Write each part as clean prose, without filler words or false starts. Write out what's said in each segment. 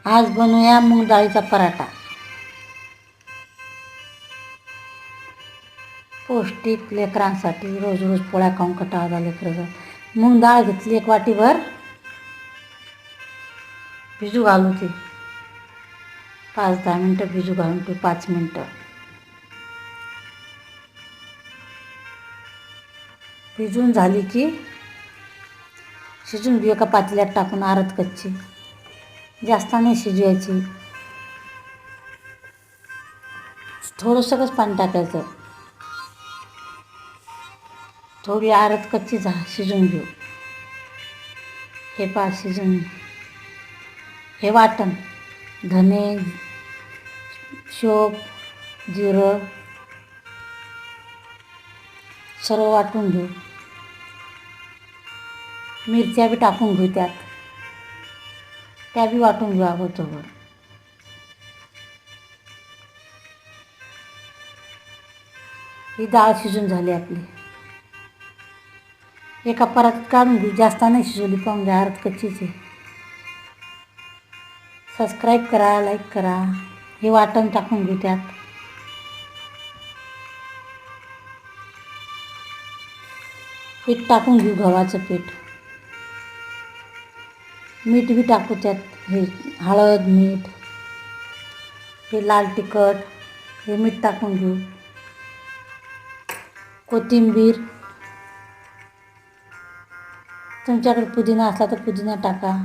आज बनवूया मूग डाळीचा पराठा. पौष्टिक लेकरांसाठी. रोज रोज पोळ्या खाऊन कंटाळा आला लेकराचा. मूग डाळ घेतली 1 वाटीभर, भिजू घालू ती 5-10 मिनटं भिजू घालून ठेवू. 5 मिनटं भिजून झाली की शिजून घेऊ. एका पातेल्यात टाकून अर्ध कच्ची, जास्त नाही शिजवायची. थोडंसंच पाणी टाकायचं. थोडी अर्ध कच्ची शिजून घेऊ. हे शिजून. हे वाटण धने, शोप, जिरं सर्व वाटून घेऊ. मिरच्या बी टाकून घेऊ त्यात, त्या बी वाटून घेऊ अगोदर. ही डाळ शिजून झाली आपली. एका परातीत काढून घेऊ. जास्त नाही शिजवली, पाहून घ्या अर्ध कच्चीच आहे. सबस्क्राईब करा, लाईक करा. हे वाटण टाकून घेऊ त्यात. पीठ टाकून घेऊ, गव्हाचं पीठ. मीठ बी टाकू त्यात. हे हळद, मीठ, हे लाल तिखट, हे मीठ टाकून घेऊ. कोथिंबीर, तुमच्याकडे पुदिना असला तर पुदिना टाका.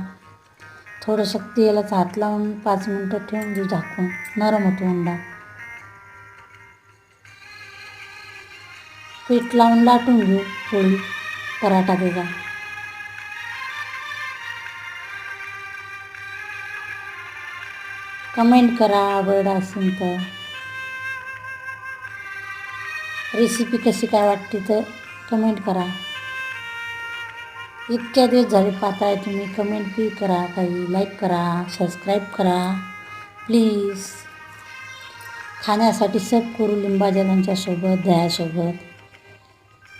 थोडंसं तेलाचा हात लावून 5 मिनटं ठेवून घेऊ झाकून. नरम होतो अंडा. पीठ लावून लाटून घेऊ पोळी, पराठा त्याचा. कमेंट करा आवड असेल तर. रेसिपी कशी काय वाटते तर कमेंट करा. इतक्या दिवस झाले पाहताय तुम्ही, कमेंट बी करा, काही लाईक करा, सबस्क्राईब करा प्लीज. खाण्यासाठी सब करू लिंबाच्या लोणच्यासोबत, दह्यासोबत.